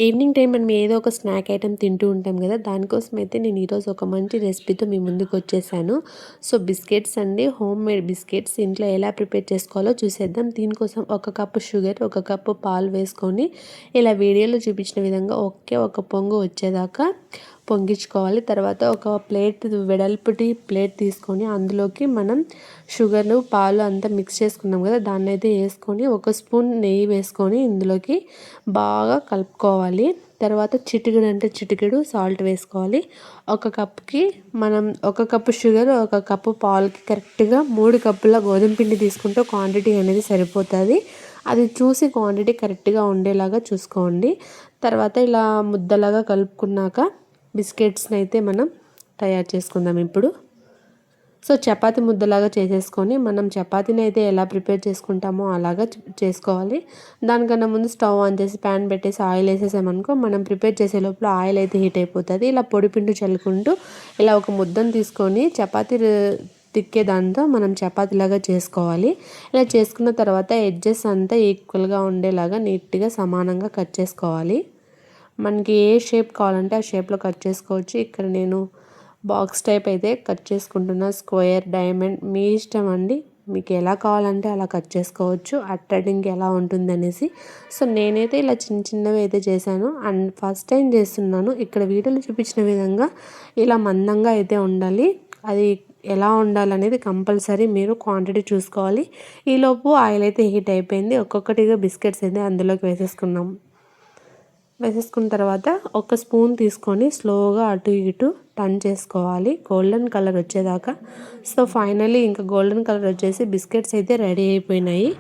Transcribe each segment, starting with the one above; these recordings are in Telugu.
ఈవినింగ్ టైం మనం ఏదో ఒక స్నాక్ ఐటెం తింటూ ఉంటాం కదా, దానికోసం అయితే నేను ఈరోజు ఒక మంచి రెసిపీతో మీ ముందుకు వచ్చేసాను. సో బిస్కెట్స్ అండి, హోమ్ మేడ్ బిస్కెట్స్ ఇంట్లో ఎలా ప్రిపేర్ చేసుకోవాలో చూసేద్దాం. దీనికోసం ఒక కప్పు షుగర్, ఒక కప్పు పాలు వేసుకొని ఇలా వీడియోలో చూపించిన విధంగా ఒక పొంగు వచ్చేదాకా పొంగించుకోవాలి. తర్వాత ఒక ప్లేట్, వెడల్పుటి ప్లేట్ తీసుకొని అందులోకి మనం షుగర్లు, పాలు అంతా మిక్స్ చేసుకున్నాం కదా, దాన్ని అయితే వేసుకొని ఒక స్పూన్ నెయ్యి వేసుకొని ఇందులోకి బాగా కలుపుకోవాలి. తర్వాత చిటికెడు అంటే చిటికెడు సాల్ట్ వేసుకోవాలి. ఒక కప్కి మనం ఒక కప్పు షుగర్, ఒక కప్పు పాలకి కరెక్ట్గా 3 కప్పుల గోధుమ పిండి తీసుకుంటే క్వాంటిటీ అనేది సరిపోతుంది. అది చూసి క్వాంటిటీ కరెక్ట్గా ఉండేలాగా చూసుకోండి. తర్వాత ఇలా ముద్దలాగా కలుపుకున్నాక బిస్కెట్స్ని అయితే మనం తయారు చేసుకుందాం ఇప్పుడు. సో చపాతీ ముద్దలాగా చేసేసుకొని మనం చపాతీని అయితే ఎలా ప్రిపేర్ చేసుకుంటామో అలాగా చేసుకోవాలి. దానికన్నా ముందు స్టవ్ ఆన్ చేసి ప్యాన్ పెట్టేసి ఆయిల్ వేసేసామనుకో, మనం ప్రిపేర్ చేసే లోపల ఆయిల్ అయితే హీట్ అయిపోతుంది. ఇలా పొడిపిండి చల్లుకుంటూ ఇలా ఒక ముద్దను తీసుకొని చపాతీ తిక్కే దాంతో మనం చపాతీలాగా చేసుకోవాలి. ఇలా చేసుకున్న తర్వాత ఎడ్జెస్ అంతా ఈక్వల్గా ఉండేలాగా నీట్గా సమానంగా కట్ చేసుకోవాలి. మనకి ఏ షేప్ కావాలంటే ఆ షేప్లో కట్ చేసుకోవచ్చు. ఇక్కడ నేను బాక్స్ టైప్ అయితే కట్ చేసుకుంటున్నా. స్క్వేర్, డైమండ్ మీ ఇష్టం అండి, మీకు ఎలా కావాలంటే అలా కట్ చేసుకోవచ్చు, అట్రాక్టింగ్ ఎలా ఉంటుంది అనేసి. సో నేనైతే ఇలా చిన్నవి అయితే చేశాను అండ్ ఫస్ట్ టైం చేస్తున్నాను. ఇక్కడ వీడియోలో చూపించిన విధంగా ఇలా మందంగా అయితే ఉండాలి. అది ఎలా ఉండాలనేది కంపల్సరీ మీరు క్వాంటిటీ చూసుకోవాలి. ఈలోపు ఆయిల్ అయితే హీట్ అయిపోయింది. ఒక్కొక్కటిగా బిస్కెట్స్ అయితే అందులోకి వేసేసుకున్న తర్వాత ఒక స్పూన్ తీసుకొని స్లోగా అటు ఇటు టర్న్ చేసుకోవాలి గోల్డెన్ కలర్ వచ్చేదాకా. సో ఫైనల్లీ ఇంకా గోల్డెన్ కలర్ వచ్చేసి బిస్కెట్స్ అయితే రెడీ అయిపోయినాయి.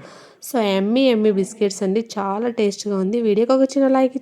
సో ఎమ్మీ బిస్కెట్స్ అండి, చాలా టేస్ట్గా ఉంది. వీడియోకి ఒక చిన్న లైక్